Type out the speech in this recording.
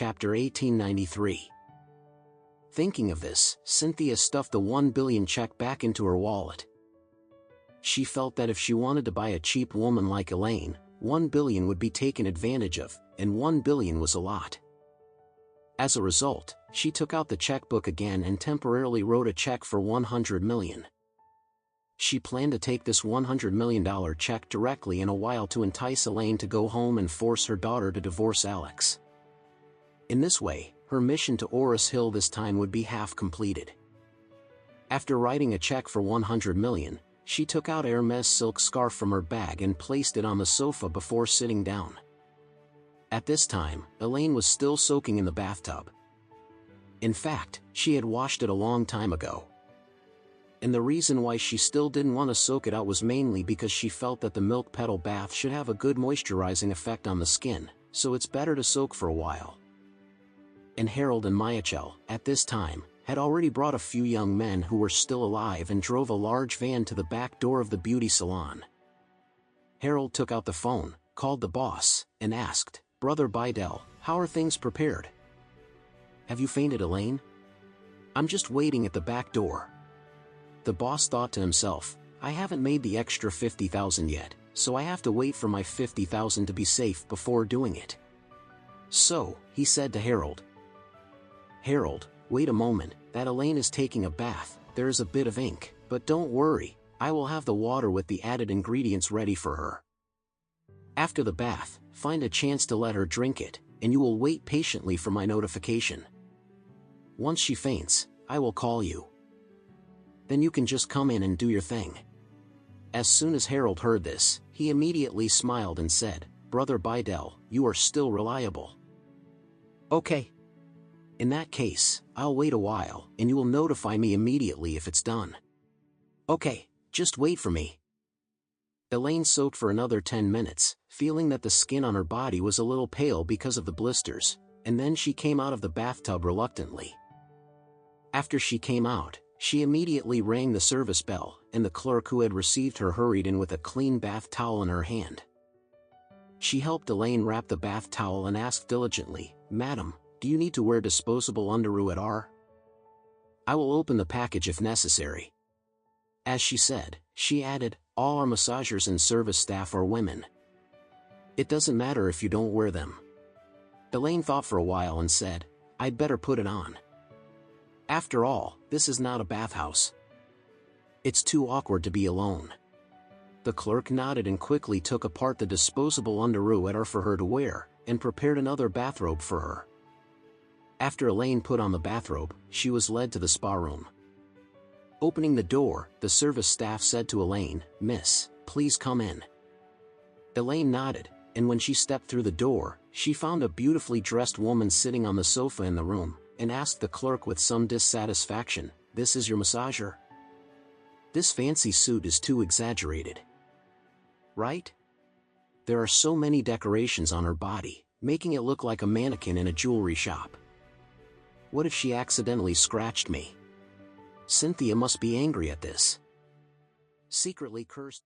Chapter 1893. Thinking of this, Cynthia stuffed the 1 billion check back into her wallet. She felt that if she wanted to buy a cheap woman like Elaine, 1 billion would be taken advantage of, and 1 billion was a lot. As a result, she took out the checkbook again and temporarily wrote a check for 100 million. She planned to take this $100 million check directly in a while to entice Elaine to go home and force her daughter to divorce Alex. In this way, her mission to Oris Hill this time would be half completed. After writing a check for 100 million, she took out Hermes' silk scarf from her bag and placed it on the sofa before sitting down. At this time, Elaine was still soaking in the bathtub. In fact, she had washed it a long time ago. And the reason why she still didn't want to soak it out was mainly because she felt that the milk petal bath should have a good moisturizing effect on the skin, so it's better to soak for a while. And Harold and Michael, at this time, had already brought a few young men who were still alive and drove a large van to the back door of the beauty salon. Harold took out the phone, called the boss, and asked, "Brother Bidell, how are things prepared? Have you fainted, Elaine? I'm just waiting at the back door." The boss thought to himself, "I haven't made the extra 50,000 yet, so I have to wait for my 50,000 to be safe before doing it." So, he said to Harold, "Harold, wait a moment, that Elaine is taking a bath, there is a bit of ink, but don't worry, I will have the water with the added ingredients ready for her. After the bath, find a chance to let her drink it, and you will wait patiently for my notification. Once she faints, I will call you. Then you can just come in and do your thing." As soon as Harold heard this, he immediately smiled and said, "Brother Bidell, you are still reliable. Okay. In that case, I'll wait a while, and you will notify me immediately if it's done. Okay, just wait for me." Elaine soaked for another 10 minutes, feeling that the skin on her body was a little pale because of the blisters, and then she came out of the bathtub reluctantly. After she came out, she immediately rang the service bell, and the clerk who had received her hurried in with a clean bath towel in her hand. She helped Elaine wrap the bath towel and asked diligently, "Madam, do you need to wear disposable underwear at R? I will open the package if necessary." As she said, she added, "All our massagers and service staff are women. It doesn't matter if you don't wear them." Elaine thought for a while and said, "I'd better put it on. After all, this is not a bathhouse. It's too awkward to be alone." The clerk nodded and quickly took apart the disposable underwear for her to wear, and prepared another bathrobe for her. After Elaine put on the bathrobe, she was led to the spa room. Opening the door, the service staff said to Elaine, "Miss, please come in." Elaine nodded, and when she stepped through the door, she found a beautifully dressed woman sitting on the sofa in the room, and asked the clerk with some dissatisfaction, "This is your massager? This fancy suit is too exaggerated. Right? There are so many decorations on her body, making it look like a mannequin in a jewelry shop. What if she accidentally scratched me? Cynthia must be angry at this." Secretly cursed.